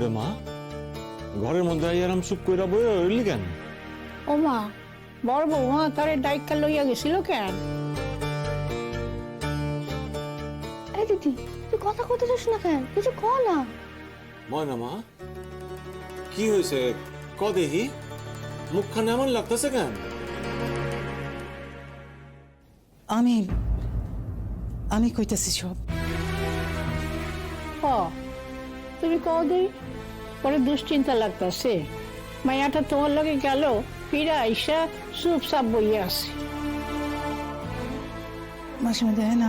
রে মা? ঘরের মধ্যে আইয়ারাম চুপ কইরা বই রইলি কেন? ও মা, বড় বৌমা তারে ডাইকা লইয়া গেছিল কেন? আরে দিদি, তুই কথা কইতে যাস না কেন? কিছু ক না। ময়না মা, কি হয়েছে ক দেখি? মুখখানে এমন লাগতেছে কেন? আমি কইতাছি সব। তুমি কও দেই, পরে দুশ্চিন্তা লাগতাছে। মায়াটা তোমার লগে গেল, ফিরে আইসা চুপচাপ বইয়া আছে। মাসিমা দেখেন,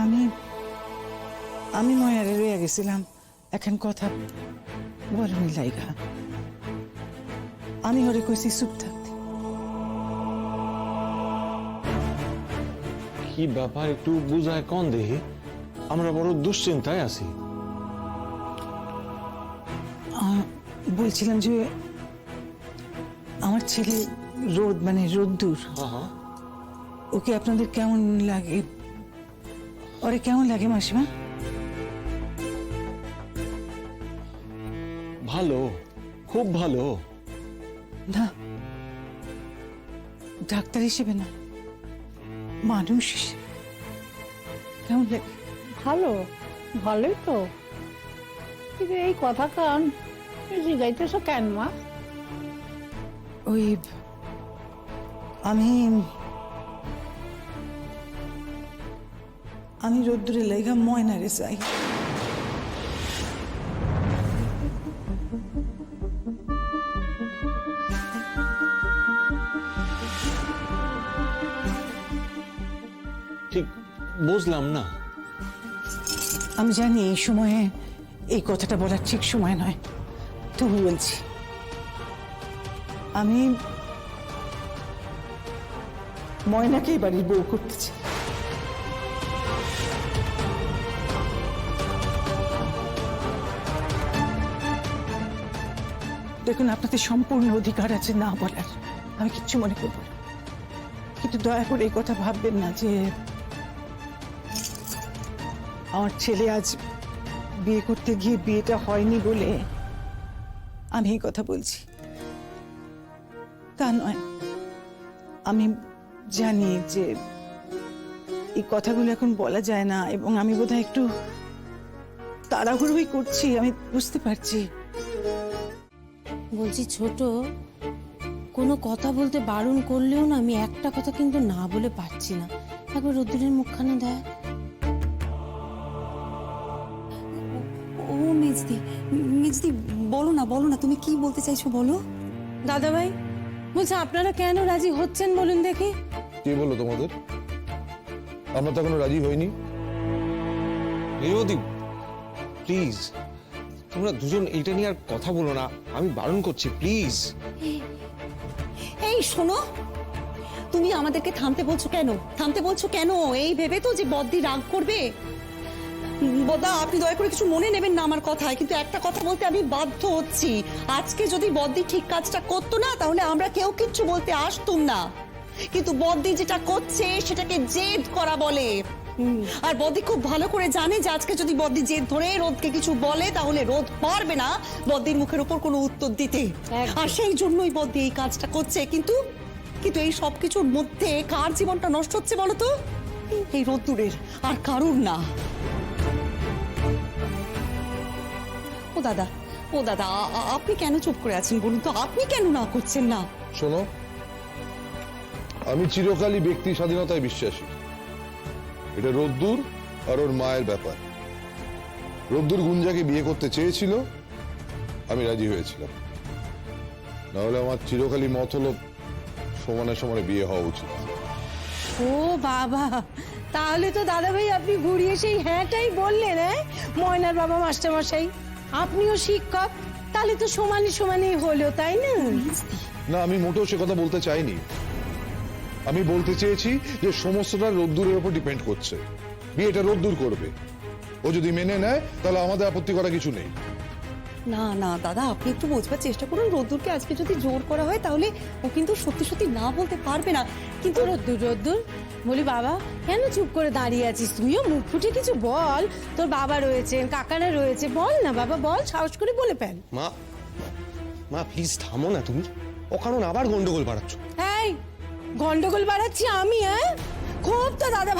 আমি ময়ারে রইয়া গেছিলাম, এখন কথা বলনি লাইগা। আমি ওরে কইছি চুপ থাকতে। কি ব্যাপার একটু বুঝায় কোন দেখি? আমরা বড় দুশ্চিন্তায় আছি। বলছিলাম যে আমার ছেলে রোদ্দুর, ওকে আপনাদের কেমন লাগে? ওরে কেমন লাগে মাসিমা? ভালো, খুব ভালো। না, ডাক্তার হিসেবে না, মানুষ হিসেবে কেমন লাগে? ভালো, ভালোই তো। কিন্তু এই কথা কান জিগাইতেছ কেন মা? ওই আমি রোদ্দুরে লাইগা ময়নারে চাই। ঠিক বুঝলাম না। আমি জানি এই সময়ে এই কথাটা বলার ঠিক সময় নয়, তবু বলছি। আমি ময়নাকে বাড়ির বউ করতে চাই। দেখুন, আপনাদের সম্পূর্ণ অধিকার আছে না বলার, আমি কিচ্ছু মনে করব না, কিন্তু দয়া করে এই কথা ভাববেন না যে আমার ছেলে আজ বিয়ে করতে গিয়ে বিয়েটা হয়নি বলে আমি এই কথা বলছি। তা নয়, আমি জানি যে এই কথাগুলো এখন বলা যায় না, এবং আমি বোধহয় একটু তাড়াহুড়োই করছি, আমি বুঝতে পারছি। বলছি ছোট, কোনো কথা বলতে বারণ করলেও না আমি একটা কথা কিন্তু না বলে পারছি না। একবার রোদ্দুরের মুখখানে দেখ। ও মিজদি বলো না, তুমি কি বলতে চাইছো বলো। দাদা ভাই বলছে, আপনারা কেন রাজি হচ্ছেন বলুন দেখি। কে বললো তোমাদের? আমরা তো এখনো রাজি হইনি। রেবতী, প্লিজ তোমরা দুজন এইটা নিয়ে আর কথা বলো না, আমি বারণ করছি, প্লিজ। এই শোনো, তুমি আমাদেরকে থামতে বলছো কেন? এই ভেবে তো যে বদ্দি রাগ করবে। বদা, আপনি দয়া করে কিছু মনে নেবেন না আমার কথায়, কিন্তু একটা কথা বলতে আমি বাধ্য হচ্ছি। আজকে যদি বদ্দি ঠিক কাজটা করতো না, তাহলে আমরা কেউ কিচ্ছু বলতে আসতুম না। কিন্তু বদ্দি যেটা করছে সেটাকে জেদ করা বলে। আর বদ্দি খুব ভালো করে জানে যে আজকে যদি বদ্দি জেদ ধরে রোদকে কিছু বলে, তাহলে রোদ পারবে না বদ্দির মুখের উপর কোনো উত্তর দিতে। আর সেই জন্যই বদ্দি এই কাজটা করছে। কিন্তু এই সব কিছুর মধ্যে কার জীবনটা নষ্ট হচ্ছে বলো তো? এই রোদ্দুরের, আর কারুর না। ও দাদা, আপনি কেন চুপ করে আছেন বলুন তো? আপনি কেন না করছেন না? শোনো, আমি চিরকালই ব্যক্তি স্বাধীনতায় বিশ্বাসী। এটা রোদ্দুর আর ওর মায়ের ব্যাপার। রোদ্দুর গুঞ্জাকে বিয়ে করতে চেয়েছিল, আমি রাজি হয়েছিলাম। নাহলে আমার চিরকালই মত হলো সমানে সমানে বিয়ে হওয়া উচিত। ও বাবা, তাহলে তো দাদা ভাই আপনি ঘুরিয়ে সেই হ্যাঁটাই বললেন। ময়নার বাবা মাস্টারমশাই, আপনিও শিক্ষক, তাহলে তো সমানে সমানেই হলো, তাই না? না, আমি মোটেও সে কথা বলতে চাইনি। আমি বলতে চেয়েছি যে সমস্তটা রোদ্দুরের উপর ডিপেন্ড করছে। বিয়েটা রোদ্দুর করবে, ও যদি মেনে নেয় তাহলে আমাদের আপত্তি করা কিছু নেই। না দাদা, আপনি একটু বোঝবার চেষ্টা করুন। রোদ্দুরকে আজকে যদি জোর করা হয়, তাহলে ও কিন্তু সত্যি না বলতে পারবে না। কিন্তু রোদ্দুর বলি, বাবা কেন চুপ করে দাঁড়িয়ে আছিস? তুইও মুখ ফুটে কিছু বল। তোর বাবা রয়েছে, কাকারা রয়েছে, বল না বাবা, বল, সাহস করে বলে ফেল। মা, মা প্লিজ থামো না তুমি, ও কারণ আবার গন্ডগোল বাড়াচ্ছ। এই গন্ডগোল বাড়াচ্ছি আমি? হ্যাঁ, খুব তো দাদা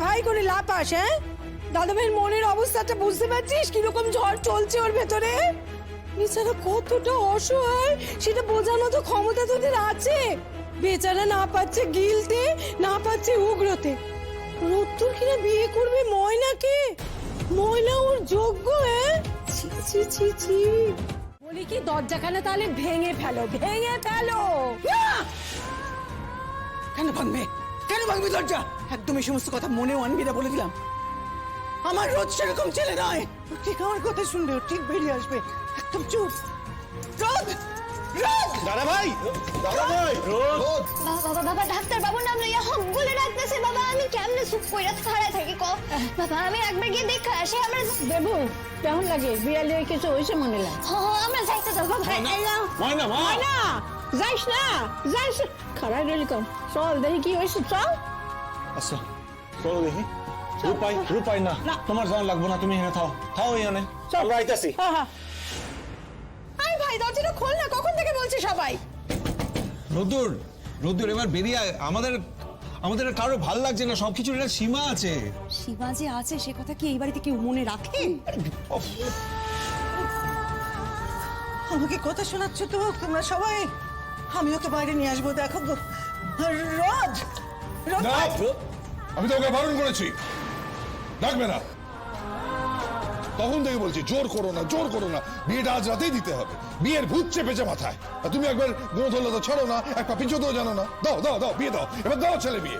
ভাই করে লাপাস। হ্যাঁ, দাদা ভাইয়ের মনের অবস্থাটা বুঝতে পারছিস কিরকম ঝড় চলছে ওর ভেতরে? বেচারা কতটা অসহায় সেটা বোঝার মতো ক্ষমতা তোদের আছে? বেচারা না পাচ্ছে গিলতে, না পাচ্ছে উগ্রতে, রোদ্দুর কিনা বিয়ে করবে ময়নাকে? ময়না ওর যোগ্য? হ্যাঁ, ছি ছি ছি ছি। বলি কি দরজাখানা তাহলে ভেঙে ফেলো। কেন ভাঙবে দরজা? একদম এই সমস্ত কথা মনেও আনবি না, বলে দিলাম। আমার রোজ সেরকম ছেলে নয়, ও ঠিক আমার কথা শুনবে, ও ঠিক বেরিয়ে আসবে। একদম চুপ। রোদ, দাদা ভাই, বাবা ডাক্তার বাবুর নাম লইয়া হক বলে ডাকতেছে। বাবা আমি কেমনে চুপ কইরা খাড়া থাকি ক? বাবা আমি একবার গিয়ে দেখা আসি। আমরা দেবু কেমন লাগে? বিড়ালে কিছু হয়েছে মনে লাগে? আমরা যাইতে যাবো বাবা। ময়না মা, না যাইস না, যাইস খারাপ রইলি কম। চল দেখি কি হয়েছে, চল। আচ্ছা চলো দেখি। রূপাই না, তোমার যাওয়া লাগবো না, তুমি এখানে থাও এখানে, আমরা আইতাছি। আই ভাই দরজাটা খোল না, কখন থেকে বলছে সবাই। রোদ্দুর এবার বেরিয়ে আয়। আমাদের আর কারো ভাল লাগছে না, সবকিছুর একটা সীমা আছে। শিবা যে আছে সে কথা কি এই বাড়িতে কেউ মনে রাখে? আমাকে কথা শোনাচ্ছ তো তোমরা সবাই? আমি ওকে বাইরে নিয়ে আসবো, দেখো গো। রোদ, না, আমি তো ওকে বারণ করেছি, ডাকবে না। তখন থেকে বলছি জোর করো না, বিয়েটা আজ রাতেই দিতে হবে। বিয়ের ভূত চেপেছে মাথায়, আর তুমি একবার গোঁ ধরলে তো ছাড়ো না, এক পা পিছতেও জানো না। দাও বিয়ে দাও, এবার দাও ছেলে বিয়ে।